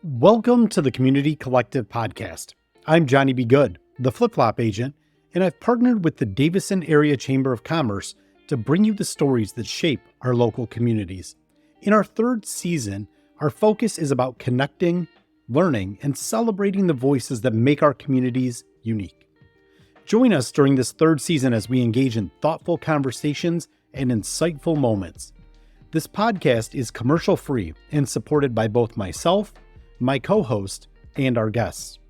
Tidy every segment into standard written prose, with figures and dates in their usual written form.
Welcome to the Community Collective podcast. I'm Johnny B. Good, the flip-flop agent, and I've partnered with the Davison Area Chamber of Commerce to bring you the stories that shape our local communities. In our third season, our focus is about connecting, learning, and celebrating the voices that make our communities unique. Join us during this third season as we engage in thoughtful conversations and insightful moments. This podcast is commercial-free and supported by both myself, my co-host, and our guests.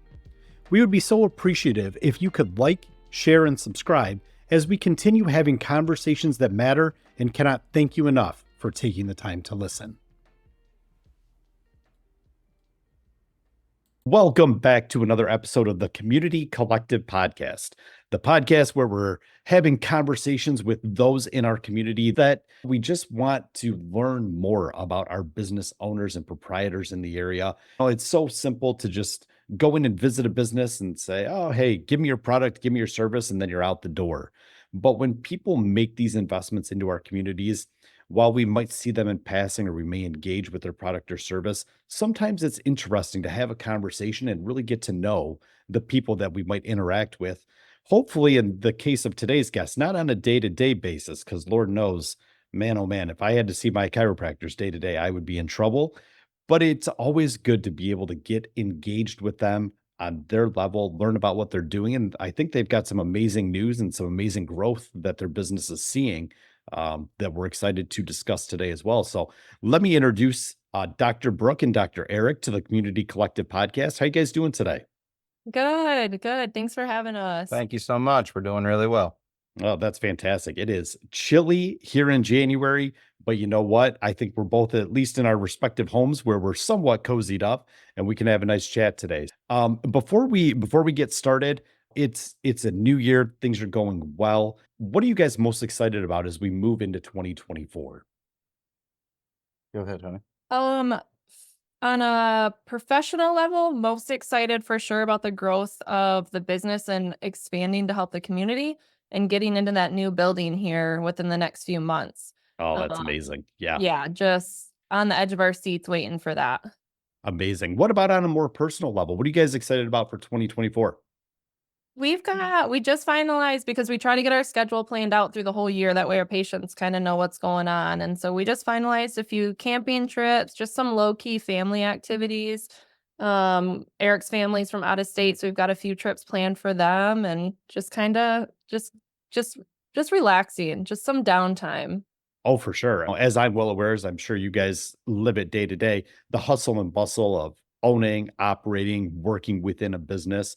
We would be so appreciative if you could like, share, and subscribe as we continue having conversations that matter and cannot thank you enough for taking the time to listen. Welcome back to another episode of the Community Collective podcast, the podcast where we're having conversations with those in our community that we just want to learn more about our business owners and proprietors in the area. It's so simple to just go in and visit a business and say, oh, hey, give me your product, give me your service, and then you're out the door. But when people make these investments into our communities, while we might see them in passing or we may engage with their product or service, sometimes it's interesting to have a conversation and really get to know the people that we might interact with. Hopefully, in the case of today's guest, not on a day-to-day basis, because Lord knows, man, oh man, if I had to see my chiropractors day to day, I would be in trouble. But it's always good to be able to get engaged with them on their level, learn about what they're doing. And I think they've got some amazing news and some amazing growth that their business is seeing that we're excited to discuss today as well. So let me introduce Dr. Brooke and Dr. Eric to the Community Collective podcast. How you guys doing today? Good. Thanks for having us. Thank you so much. We're doing really well. Oh, that's fantastic. It is chilly here in January, but you know what? I think we're both at least in our respective homes where we're somewhat cozied up and we can have a nice chat today. Before we get started, it's a new year. Things are going well. What are you guys most excited about as we move into 2024? Go ahead, honey. On a professional level, most excited for sure about the growth of the business and expanding to help the community and getting into that new building here within the next few months. Oh, that's Um, amazing. Yeah, yeah, just on the edge of our seats waiting for that. amazing. What about on a more personal level? What are you guys excited about for 2024? We just finalized because we try to get our schedule planned out through the whole year. That way our patients kind of know what's going on. And so we just finalized a few camping trips, just some low key family activities. Eric's family's from out of state, so we've got a few trips planned for them and just kind of just just relaxing, just some downtime. Oh, for sure. As I'm well aware, as I'm sure you guys live it day to day, the hustle and bustle of owning, operating, working within a business,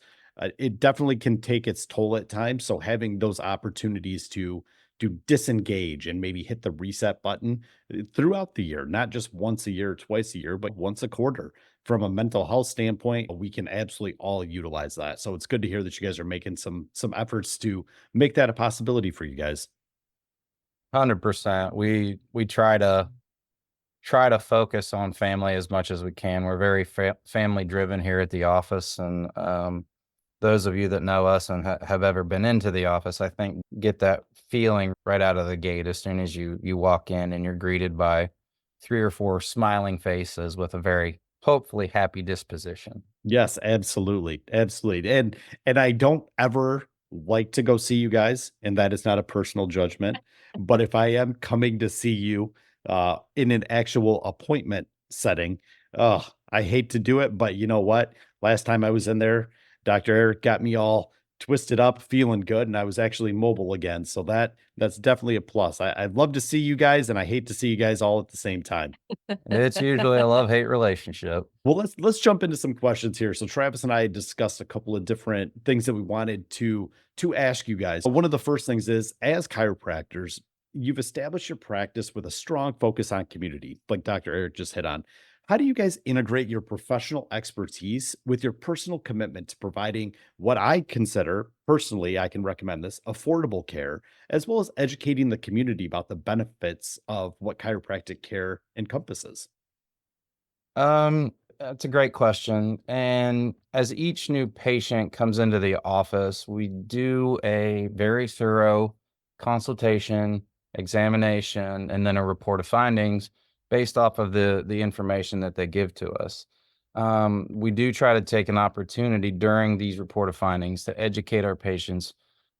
it definitely can take its toll at times. So having those opportunities to disengage and maybe hit the reset button throughout the year, not just once a year, twice a year, but once a quarter. From a mental health standpoint, we can absolutely all utilize that. So it's good to hear that you guys are making some efforts to make that a possibility for you guys. 100%. We try to focus on family as much as we can. We're very family driven here at the office, and those of you that know us and have ever been into the office, I think, get that feeling right out of the gate as soon as you walk in and you're greeted by 3 or 4 smiling faces with a very hopefully happy disposition. Yes, absolutely. Absolutely. And I don't ever like to go see you guys, and that is not a personal judgment. But if I am coming to see you in an actual appointment setting, I hate to do it, but you know what? Last time I was in there, Dr. Eric got me all twisted up, feeling good, and I was actually mobile again. So that's definitely a plus. I'd love to see you guys, and I hate to see you guys all at the same time. It's usually a love-hate relationship. Well, let's jump into some questions here. So Travis and I discussed a couple of different things that we wanted to ask you guys. One of the first things is, as chiropractors, you've established your practice with a strong focus on community, like Dr. Eric just hit on. How do you guys integrate your professional expertise with your personal commitment to providing what I consider, personally, I can recommend this, affordable care, as well as educating the community about the benefits of what chiropractic care encompasses? That's a great question. And as each new patient comes into the office, we do a very thorough consultation, examination, and then a report of findings based off of the information that they give to us. we do try to take an opportunity during these reported findings to educate our patients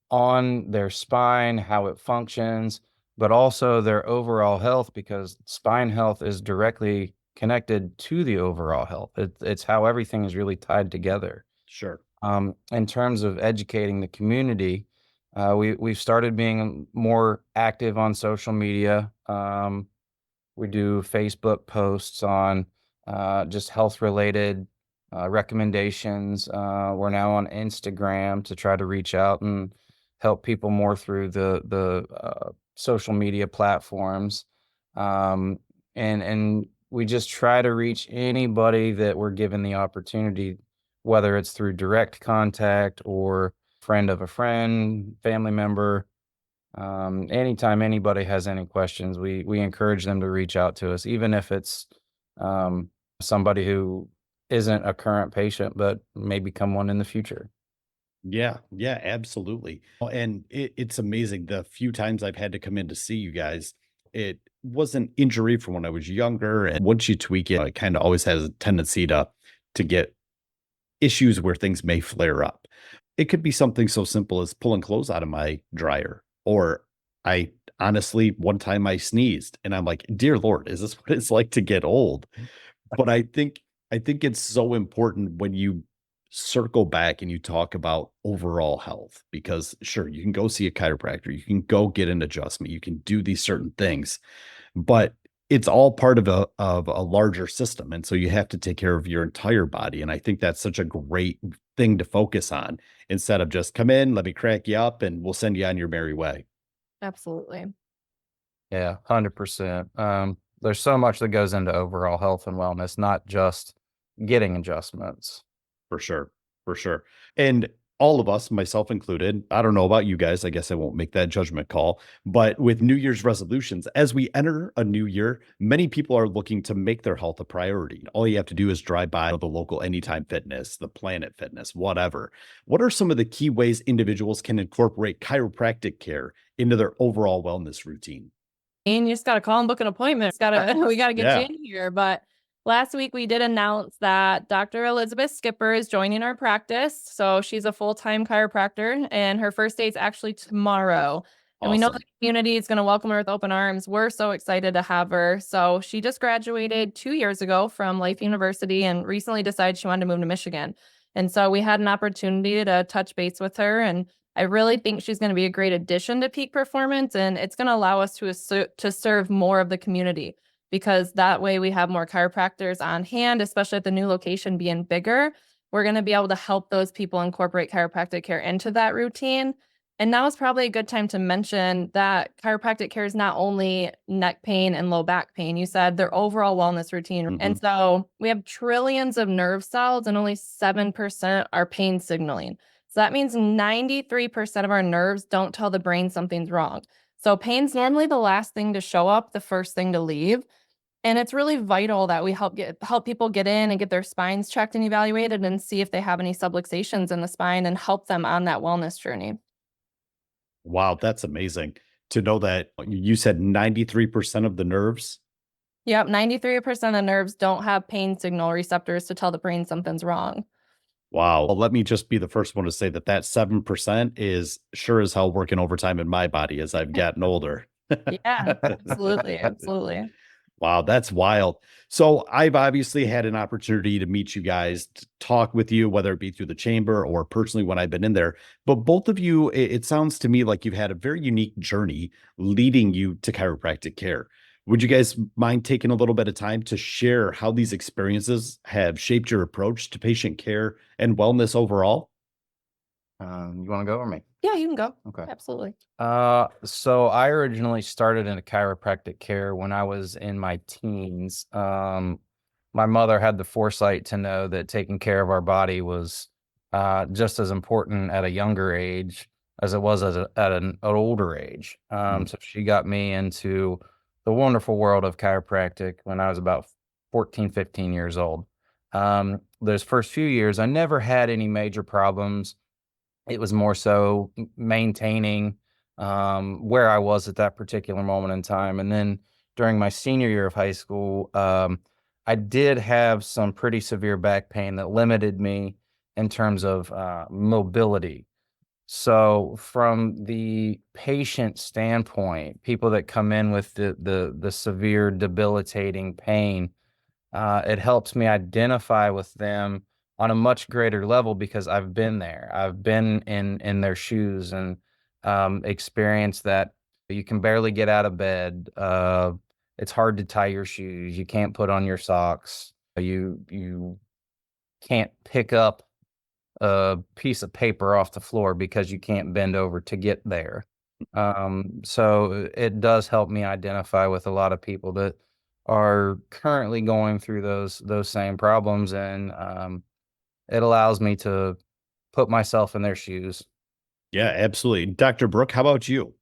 on their spine, how it functions, but also their overall health, because spine health is directly connected to the overall health. It's how everything is really tied together. Sure. In terms of educating the community, we've started being more active on social media. We do Facebook posts on just health related recommendations. We're now on Instagram to try to reach out and help people more through the social media platforms. Um, and we just try to reach anybody that we're given the opportunity, whether it's through direct contact or friend of a friend, family member. Anytime anybody has any questions, we encourage them to reach out to us, even if it's um, somebody who isn't a current patient, but may become one in the future. Yeah, yeah, absolutely. And it's amazing. The few times I've had to come in to see you guys, it was an injury from when I was younger. And once you tweak it, it kind of always has a tendency to get issues where things may flare up. It could be something so simple as pulling clothes out of my dryer. Or I honestly, one time I sneezed and I'm like, dear Lord, is this what it's like to get old? But I think it's so important when you circle back and you talk about overall health, because sure, you can go see a chiropractor, you can go get an adjustment, you can do these certain things, but it's all part of a larger system. And so you have to take care of your entire body. And I think that's such a great thing to focus on instead of just come in, let me crack you up, and we'll send you on your merry way. Absolutely. Yeah, 100%. There's so much that goes into overall health and wellness, not just getting adjustments. For sure. For sure. And all of us, myself included, I don't know about you guys. I guess I won't make that judgment call. But with New Year's resolutions, as we enter a new year, many people are looking to make their health a priority. All you have to do is drive by the local Anytime Fitness, the Planet Fitness, whatever. What are some of the key ways individuals can incorporate chiropractic care into their overall wellness routine? And you just gotta call and book an appointment. It's gotta we gotta get you Yeah. in here. But last week we did announce that Dr. Elizabeth Skipper is joining our practice. So she's a full-time chiropractor, and her first day is actually tomorrow. And we know the Awesome. community is going to welcome her with open arms. We're so excited to have her. So she just graduated 2 years ago from Life University and recently decided she wanted to move to Michigan. And so we had an opportunity to touch base with her, and I really think she's going to be a great addition to Peak Performance, and it's going to allow us to serve more of the community, because that way we have more chiropractors on hand, especially at the new location being bigger. We're going to be able to help those people incorporate chiropractic care into that routine. And now is probably a good time to mention that chiropractic care is not only neck pain and low back pain. You said their overall wellness routine. And Mhm. so we have trillions of nerve cells and only 7% are pain signaling. So that means 93% of our nerves don't tell the brain something's wrong. So pain's normally the last thing to show up, the first thing to leave. And it's really vital that we help people get in and get their spines checked and evaluated and see if they have any subluxations in the spine and help them on that wellness journey. Wow, that's amazing to know that you said 93% of the nerves. Yep, 93% of nerves don't have pain signal receptors to tell the brain something's wrong. Wow. Well, let me just be the first one to say that that 7% is sure as hell working overtime in my body as I've gotten older. Yeah, absolutely, absolutely. Wow, that's wild. So I've obviously had an opportunity to meet you guys, to talk with you, whether it be through the chamber or personally when I've been in there. But both of you, it sounds to me like you've had a very unique journey leading you to chiropractic care. Would you guys mind taking a little bit of time to share how these experiences have shaped your approach to patient care and wellness overall? You want to go or me? Yeah, you can go. Okay. Absolutely. So I originally started in a chiropractic care when I was in my teens. My mother had the foresight to know that taking care of our body was just as important at a younger age as it was at an older age. Mm. So she got me into the wonderful world of chiropractic when I was about 14, 15 years old. Those first few years, I never had any major problems. It was more so maintaining, where I was at that particular moment in time, and then during my senior year of high school, I did have some pretty severe back pain that limited me in terms of mobility. So from the patient standpoint, people that come in with the severe debilitating pain, it helps me identify with them on a much greater level because I've been there. I've been in their shoes and experienced that you can barely get out of bed. It's hard to tie your shoes. You can't put on your socks. You can't pick up a piece of paper off the floor because you can't bend over to get there. So it does help me identify with a lot of people that are currently going through those same problems, and it allows me to put myself in their shoes. Yeah, absolutely. Dr. Brooke, how about you?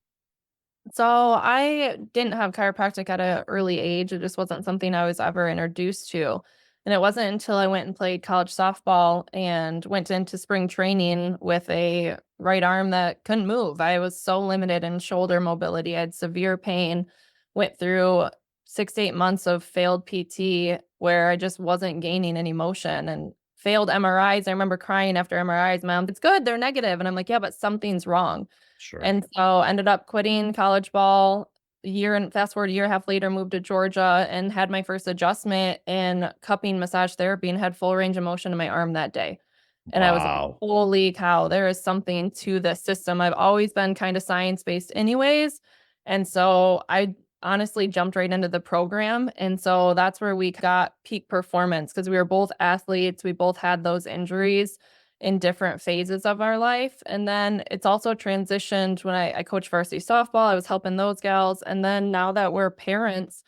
So I didn't have chiropractic at an early age. It just wasn't something I was ever introduced to. And it wasn't until I went and played college softball and went into spring training with a right arm that couldn't move. I was so limited in shoulder mobility. I had severe pain, went through 6 to 8 months of failed PT where I just wasn't gaining any motion and failed MRIs. I remember crying after MRIs. Mom, it's good, they're negative. And I'm like, yeah, but something's wrong. Sure. And so ended up quitting college ball a year, and fast forward a year and a half later, moved to Georgia and had my first adjustment in cupping massage therapy and had full range of motion in my arm that day. And I was like, Wow. holy cow, there is something to this system. I've always been kind of science-based anyways. And so I honestly jumped right into the program. And so that's where we got Peak Performance because we were both athletes. We both had those injuries in different phases of our life. And then it's also transitioned when I coached varsity softball, I was helping those gals. And then now that we're parents,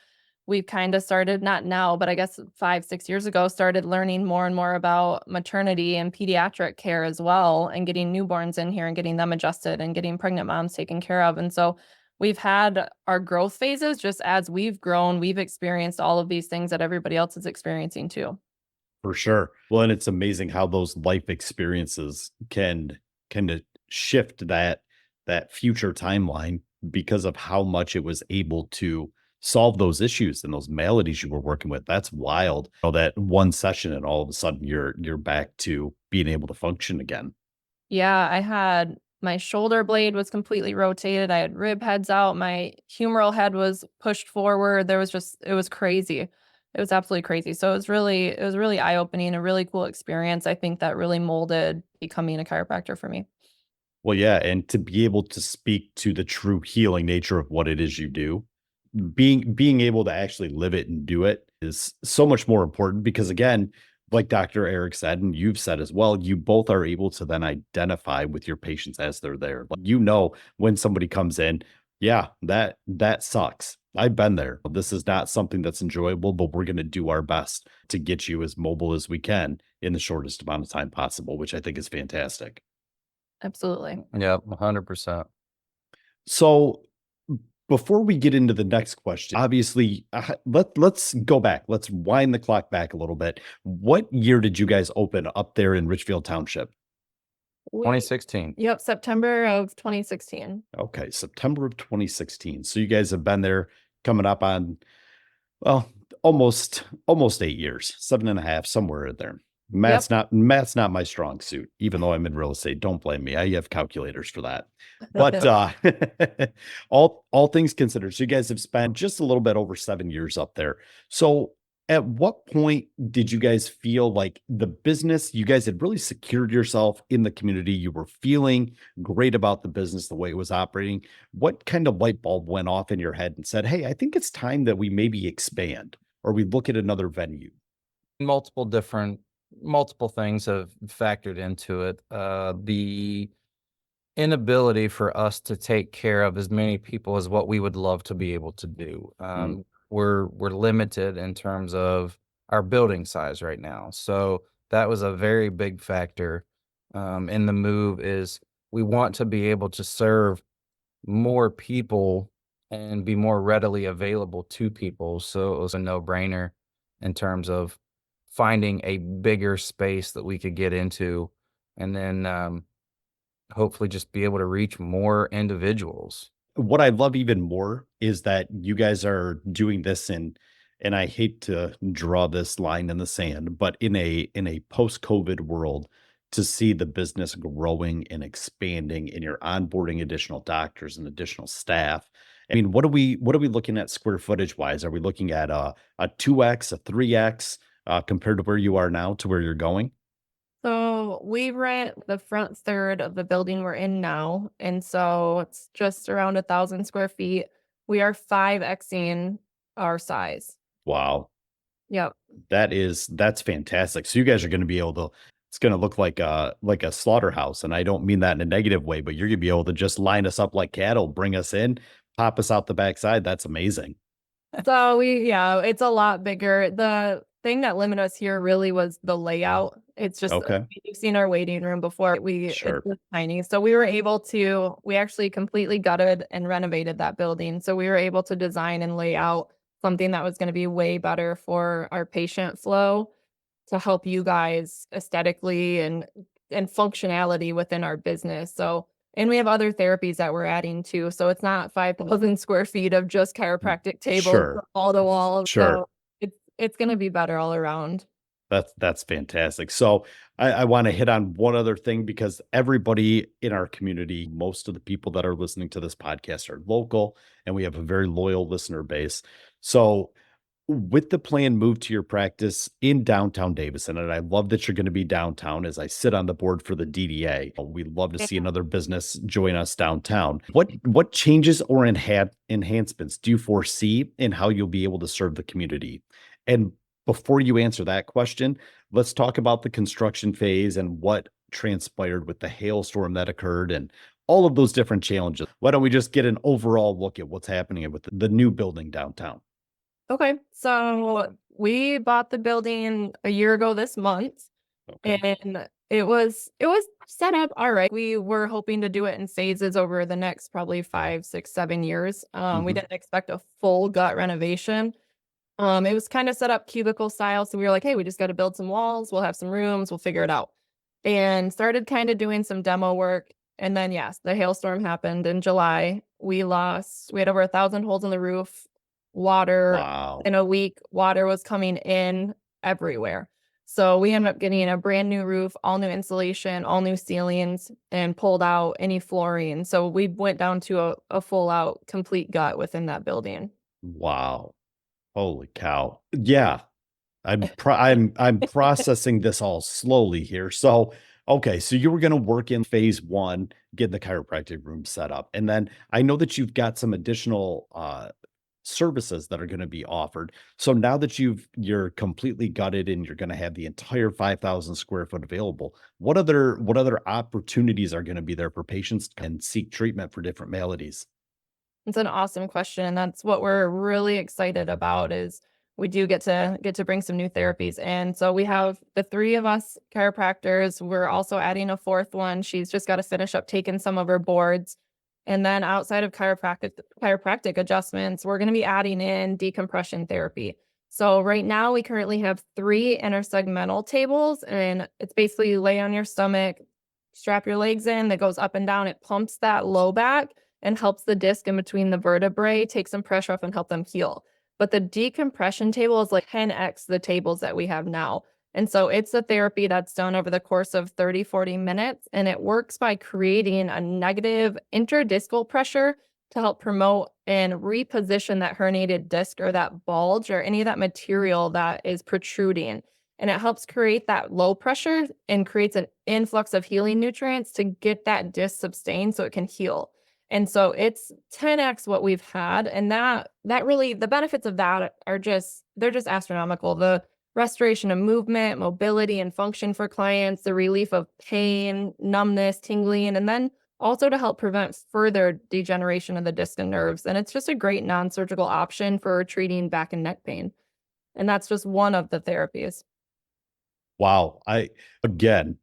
we've kind of started, not now, but I guess 5, 6 years ago, started learning more and more about maternity and pediatric care as well, and getting newborns in here and getting them adjusted and getting pregnant moms taken care of. And so we've had our growth phases just as we've grown, we've experienced all of these things that everybody else is experiencing too. For sure. Well, and it's amazing how those life experiences can kind of shift that future timeline because of how much it was able to solve those issues and those maladies you were working with. That's wild. That one session and all of a sudden you're back to being able to function again. Yeah, I had my shoulder blade was completely rotated. I had rib heads out. My humeral head was pushed forward. It was crazy. It was absolutely crazy. So it was really eye-opening, a really cool experience. I think that really molded becoming a chiropractor for me. Well, yeah, and to be able to speak to the true healing nature of what it is you do, being able to actually live it and do it is so much more important because again, like Dr. Eric said, and you've said as well, you both are able to then identify with your patients as they're there. Like, you know, when somebody comes in, yeah, that sucks. I've been there. This is not something that's enjoyable, but we're going to do our best to get you as mobile as we can in the shortest amount of time possible, which I think is fantastic. Absolutely. Yep, 100%. So before we get into the next question, obviously, let's go back. Let's wind the clock back a little bit. What year did you guys open up there in Richfield Township? We 2016. Yep, September of 2016. Okay, September of 2016. So you guys have been there coming up on, well, almost 8 years, seven and a half, somewhere in there. Yep. Math's not my strong suit, even though I'm in real estate. Don't blame me. I have calculators for that. But all things considered, so you guys have spent just a little bit over 7 years up there. So at what point did you guys feel like the business, you guys had really secured yourself in the community? You were feeling great about the business, the way it was operating. What kind of light bulb went off in your head and said, hey, I think it's time that we maybe expand or we look at another venue? Multiple things have factored into it. The inability for us to take care of as many people as what we would love to be able to do. Mm, We're limited in terms of our building size right now. So that was a very big factor in the move is we want to be able to serve more people and be more readily available to people. So it was a no-brainer in terms of finding a bigger space that we could get into and then hopefully just be able to reach more individuals. What I love even more is that you guys are doing this and I hate to draw this line in the sand, but in a post-COVID world, to see the business growing and expanding and you're onboarding additional doctors and additional staff. I mean, what are we looking at square footage wise? Are we looking at a 2x, a 3x compared to where you are now to where you're going? So we rent the front third of the building we're in now. And so it's just around 1,000 square feet. We are 5Xing our size. Wow. Yep. That's fantastic. So you guys are gonna be able to it's gonna look like a slaughterhouse, and I don't mean that in a negative way, but you're gonna be able to just line us up like cattle, bring us in, pop us out the backside. That's amazing. So yeah, it's a lot bigger. The thing that limited us here really was the layout. It's just Okay. you've seen our waiting room before. It's Sure. just tiny. So we were able to we actually completely gutted and renovated that building. So we were able to design and lay out something that was going to be way better for our patient flow to help you guys aesthetically and functionality within our business. So and we have other therapies that we're adding too. So it's not 5,000 square feet of just chiropractic tables Sure. all the walls. Sure. So it's gonna be better all around. That's fantastic. So I want to hit on one other thing because everybody in our community, most of the people that are listening to this podcast are local, and we have a very loyal listener base. So with the planned move to your practice in downtown Davison, and I love that you're going to be downtown as I sit on the board for the DDA. We love to Yeah. see another business join us downtown. What changes or enhancements do you foresee in how you'll be able to serve the community? And before you answer that question, let's talk about the construction phase and what transpired with the hailstorm that occurred and all of those different challenges. Why don't we just get an overall look at what's happening with the new building downtown? Okay. So we bought the building a year ago this month. Okay. And it was set up all right. We were hoping to do it in phases over the next probably 5, 6, 7 years. We Mhm. didn't expect a full gut renovation. It was kind of set up cubicle style. So we were like, hey, we just got to build some walls. We'll have some rooms. We'll figure it out. And started kind of doing some demo work. And then, yes, the hailstorm happened in July. We had over 1,000 holes in the roof, water Wow. in a week, water was coming in everywhere. So we ended up getting a brand new roof, all new insulation, all new ceilings, and pulled out any flooring. So we went down to a full out complete gut within that building. Wow. Holy cow. Yeah. I'm processing this all slowly here. So, okay, so you were gonna work in phase 1, get the chiropractic room set up, and then I know that you've got some additional, services that are gonna be offered. So now that you're completely gutted and you're gonna have the entire 5,000 square foot available, what other opportunities are gonna be there for patients and seek treatment for different maladies? It's an awesome question, and that's what we're really excited about is we do get to bring some new therapies. And so we have the 3 of us chiropractors. We're also adding a 4th one. She's just got to finish up taking some of her boards. And then outside of chiropractic adjustments, we're going to be adding in decompression therapy. So right now we currently have 3 intersegmental tables, and it's basically lay on your stomach, strap your legs in, that goes up and down. It pumps that low back and helps the disc in between the vertebrae take some pressure off and help them heal. But the decompression table is like 10x the tables that we have now. And so it's a therapy that's done over the course of 30, 40 minutes. And it works by creating a negative interdiscal pressure to help promote and reposition that herniated disc or that bulge or any of that material that is protruding. And it helps create that low pressure and creates an influx of healing nutrients to get that disc sustained so it can heal. And so it's 10x what we've had, and that really the benefits of that are just they're just astronomical. The restoration of movement, mobility, and function for clients, the relief of pain, numbness, tingling, and then also to help prevent further degeneration of the disc and nerves. And it's just a great non-surgical option for treating back and neck pain. And that's just one of the therapies. Wow. Again,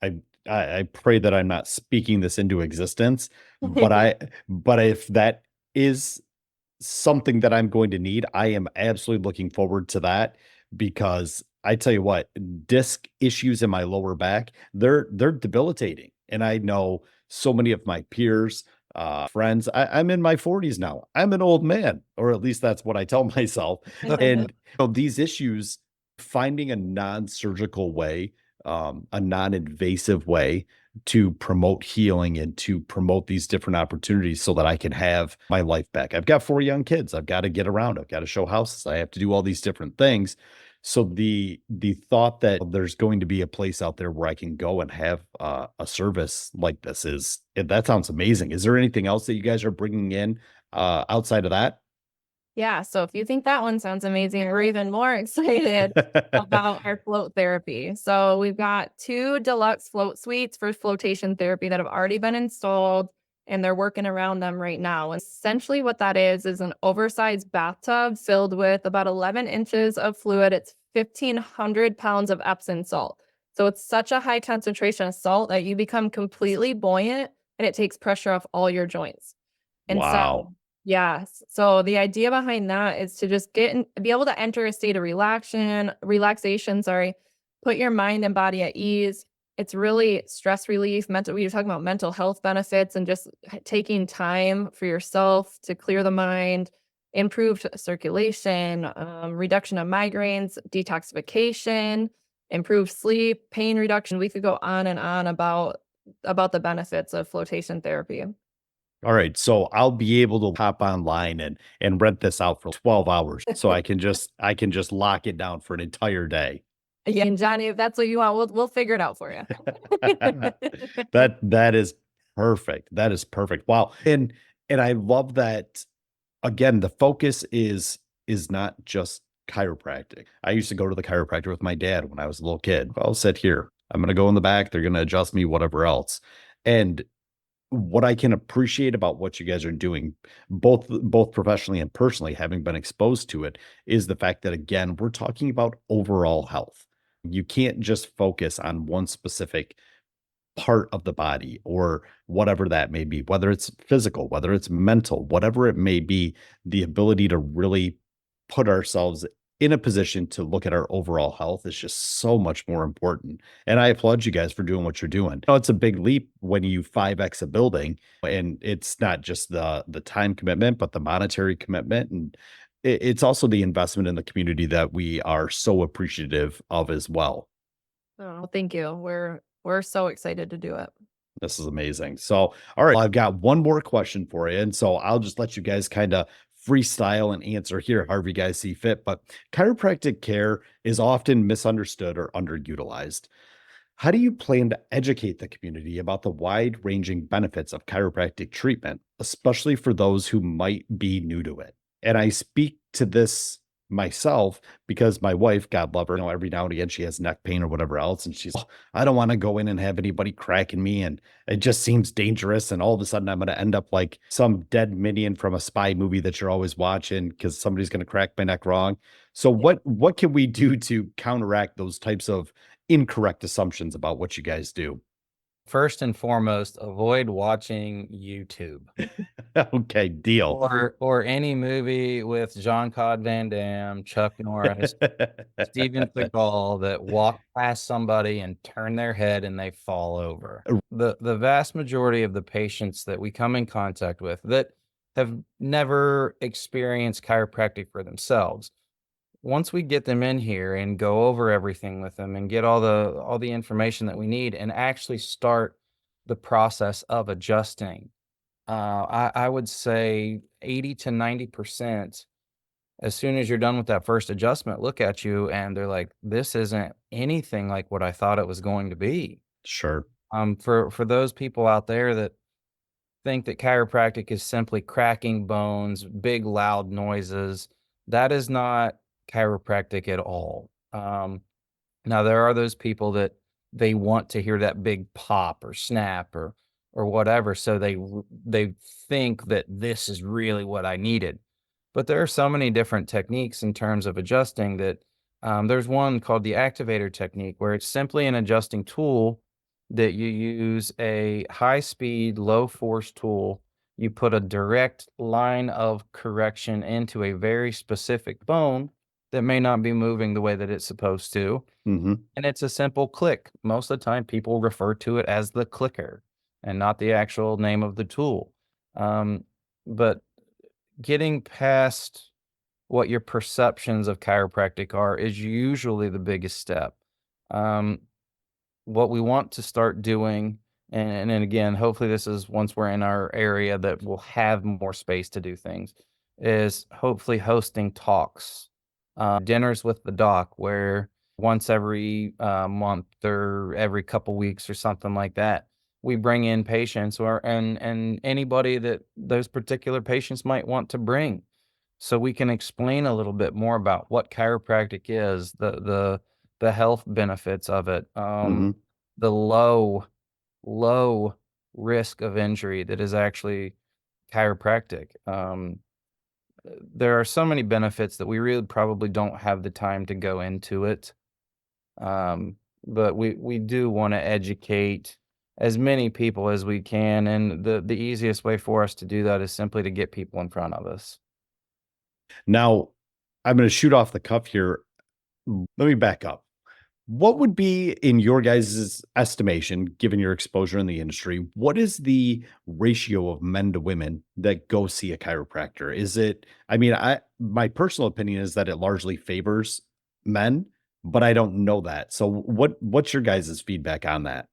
I I pray that I'm not speaking this into existence, but if that is something that I'm going to need, I am absolutely looking forward to that because I tell you what, disc issues in my lower back, they're debilitating. And I know so many of my peers friends. I'm in my 40s now. I'm an old man, or at least that's what I tell myself. And these issues, finding a non-surgical way, a non-invasive way to promote healing and to promote these different opportunities so that I can have my life back. I've got 4 young kids. I've got to get around. I've got to show houses. I have to do all these different things. So the thought that there's going to be a place out there where I can go and have a service like this that sounds amazing. Is there anything else that you guys are bringing in outside of that? Yeah, so if you think that one sounds amazing, we're even more excited about our float therapy. So we've got 2 deluxe float suites for flotation therapy that have already been installed, and they're working around them right now. And essentially what that is an oversized bathtub filled with about 11 inches of fluid. It's 1,500 pounds of Epsom salt. So it's such a high concentration of salt that you become completely buoyant and it takes pressure off all your joints. And Wow. so yes. So the idea behind that is to just be able to enter a state of relaxation, sorry, put your mind and body at ease. It's really stress relief, we were talking about mental health benefits and just taking time for yourself to clear the mind, improved circulation, reduction of migraines, detoxification, improved sleep, pain reduction. We could go on and on about the benefits of flotation therapy. All right, so I'll be able to hop online and rent this out for 12 hours so I can just lock it down for an entire day. Yeah, and Johnny, if that's what you want, we'll figure it out for you. That is perfect. That is perfect. Wow. And I love that again, the focus is not just chiropractic. I used to go to the chiropractor with my dad when I was a little kid. I'll sit here. I'm going to go in the back. They're going to adjust me, whatever else. And what I can appreciate about what you guys are doing, both professionally and personally, having been exposed to it, is the fact that again, we're talking about overall health. You can't just focus on one specific part of the body or whatever that may be, whether it's physical, whether it's mental, whatever it may be, the ability to really put ourselves in a position to look at our overall health is just so much more important. And I applaud you guys for doing what you're doing. It's a big leap when you 5x a building, and it's not just the time commitment, but the monetary commitment. And it's also the investment in the community that we are so appreciative of as well. Oh, thank you. We're so excited to do it. This is amazing. So, all right, I've got one more question for you. And so I'll just let you guys kind of freestyle and answer here, however you guys see fit. But chiropractic care is often misunderstood or underutilized. How do you plan to educate the community about the wide ranging benefits of chiropractic treatment, especially for those who might be new to it? And I speak to this myself because my wife, God love her, every now and again she has neck pain or whatever else. And she's, "Oh, I don't want to go in and have anybody cracking me. And it just seems dangerous. And all of a sudden I'm going to end up like some dead minion from a spy movie that you're always watching because somebody's going to crack my neck wrong." So what can we do to counteract those types of incorrect assumptions about what you guys do? First and foremost, avoid watching YouTube Okay, deal. or any movie with Jean-Claude Van Damme, Chuck Norris, Steven Seagal that walk past somebody and turn their head and they fall over. The vast majority of the patients that we come in contact with that have never experienced chiropractic for themselves, once we get them in here and go over everything with them and get all the information that we need and actually start the process of adjusting, I would say 80 to 90%, as soon as you're done with that first adjustment, look at you and they're like, this isn't anything like what I thought it was going to be. Sure. For those people out there that think that chiropractic is simply cracking bones, big loud noises, that is not chiropractic at all. Now there are those people that they want to hear that big pop or snap or whatever, so they think that this is really what I needed. But there are so many different techniques in terms of adjusting that there's one called the activator technique where it's simply an adjusting tool that you use a high speed, low force tool. You put a direct line of correction into a very specific bone that may not be moving the way that it's supposed to. Hmm. And it's a simple click. Most of the time, people refer to it as the clicker and not the actual name of the tool. But getting past what your perceptions of chiropractic are is usually the biggest step. Um, what we want to start doing, and then again, hopefully this is once we're in our area that we'll have more space to do things, is hopefully hosting talks, dinners with the doc, where once every month or every couple weeks or something like that, we bring in patients and anybody that those particular patients might want to bring, so we can explain a little bit more about what chiropractic is, the health benefits of it, Hmm. the low risk of injury that is actually chiropractic. There are so many benefits that we really probably don't have the time to go into it. Um, but we do want to educate as many people as we can, and the easiest way for us to do that is simply to get people in front of us. Now, I'm going to shoot off the cuff here. Let me back up. What would be, in your guys' estimation, given your exposure in the industry, what is the ratio of men to women that go see a chiropractor? Is it, I mean, my personal opinion is that it largely favors men, but I don't know that. So what's your guys' feedback on that?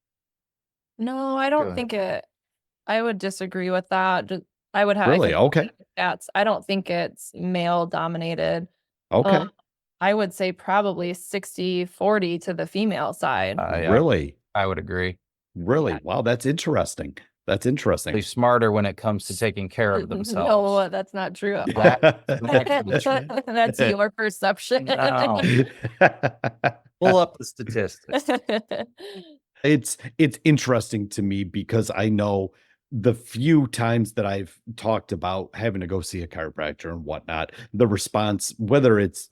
No, I Go don't ahead. think it I would disagree with that. I Really? can Okay. stats. I don't think it's male dominated. Um, Okay. I would say probably 60-40 to the female side. Yeah, Really? I would agree. Really? Yeah. Wow, that's interesting. That's interesting. They're smarter when it comes to taking care of themselves. No, that's not true. That's actually true. That's your perception. No. Pull up the statistics. It's interesting to me because I know the few times that I've talked about having to go see a chiropractor and whatnot, the response, whether it's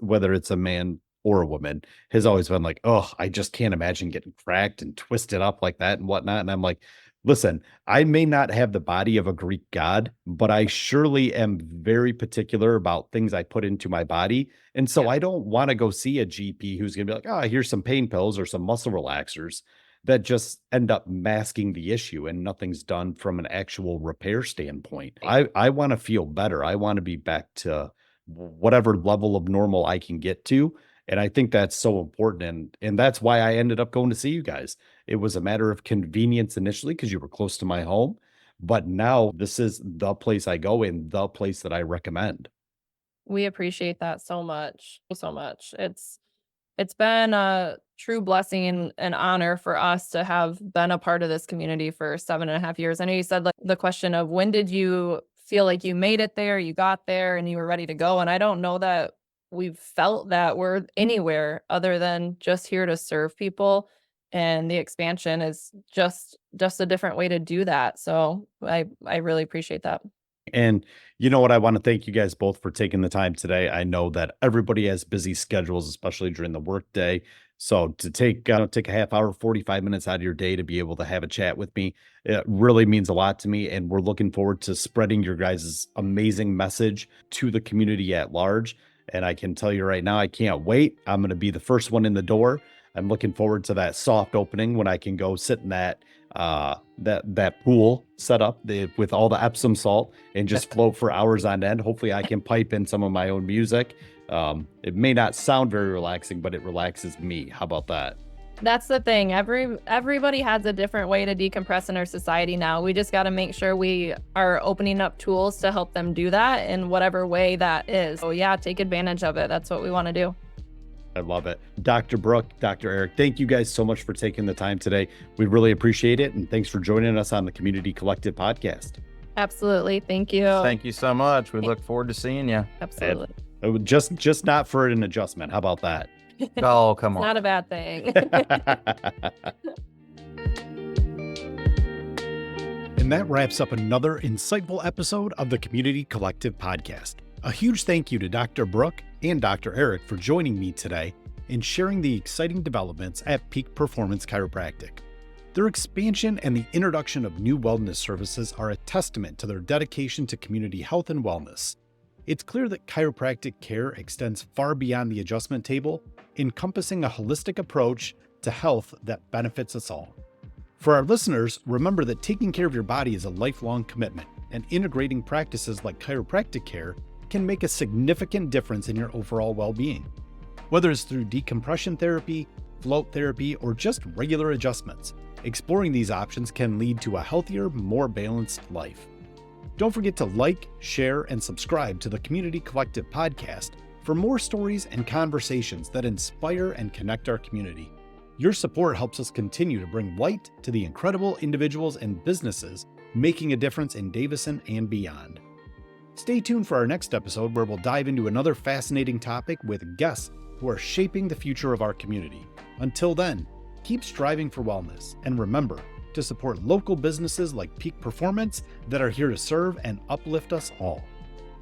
a man or a woman, has always been like, "Oh, I just can't imagine getting cracked and twisted up like that and whatnot." And I'm like, listen, I may not have the body of a Greek god, but I surely am very particular about things I put into my body. And so Yeah. I don't want to go see a GP who's going to be like, "Oh, here's some pain pills or some muscle relaxers," that just end up masking the issue and nothing's done from an actual repair standpoint. I want to feel better. I want to be back to whatever level of normal I can get to. And I think that's so important. And that's why I ended up going to see you guys. It was a matter of convenience initially because you were close to my home. But now this is the place I go in, the place that I recommend. We appreciate that so much, so much. It's been a true blessing and an honor for us to have been a part of this community for 7.5 years. I know you said like the question of when did you feel like you made it there, you got there and you were ready to go. And I don't know that we've felt that we're anywhere other than just here to serve people. And the expansion is just a different way to do that. So I really appreciate that. And you know what? I want to thank you guys both for taking the time today. I know that everybody has busy schedules, especially during the workday. So to take a half hour, 45 minutes out of your day to be able to have a chat with me, it really means a lot to me. And we're looking forward to spreading your guys' amazing message to the community at large. And I can tell you right now, I can't wait. I'm going to be the first one in the door. I'm looking forward to that soft opening when I can go sit in that pool set up with all the Epsom salt and just float for hours on end. Hopefully I can pipe in some of my own music. It may not sound very relaxing, but it relaxes me. How about that? That's the thing. Everybody has a different way to decompress in our society now. We just got to make sure we are opening up tools to help them do that in whatever way that is. So yeah, take advantage of it. That's what we want to do. I love it. Dr. Brooke, Dr. Eric, thank you guys so much for taking the time today. We really appreciate it. And thanks for joining us on the Community Collective podcast. Absolutely. Thank you. Thank you so much. We look forward to seeing you. Absolutely. Just not for an adjustment. How about that? Oh, come on. Not a bad thing. And that wraps up another insightful episode of the Community Collective podcast. A huge thank you to Dr. Brooke and Dr. Eric for joining me today and sharing the exciting developments at Peak Performance Chiropractic. Their expansion and the introduction of new wellness services are a testament to their dedication to community health and wellness. It's clear that chiropractic care extends far beyond the adjustment table, encompassing a holistic approach to health that benefits us all. For our listeners, remember that taking care of your body is a lifelong commitment, and integrating practices like chiropractic care can make a significant difference in your overall well-being. Whether it's through decompression therapy, float therapy, or just regular adjustments, exploring these options can lead to a healthier, more balanced life. Don't forget to like, share, and subscribe to the Community Collective podcast for more stories and conversations that inspire and connect our community. Your support helps us continue to bring light to the incredible individuals and businesses making a difference in Davison and beyond. Stay tuned for our next episode where we'll dive into another fascinating topic with guests who are shaping the future of our community. Until then, keep striving for wellness and remember to support local businesses like Peak Performance that are here to serve and uplift us all.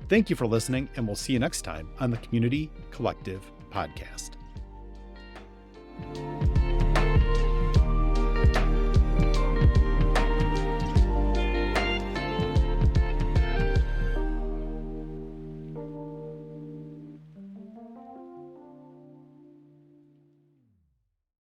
Thank you for listening, and we'll see you next time on the Community Collective podcast.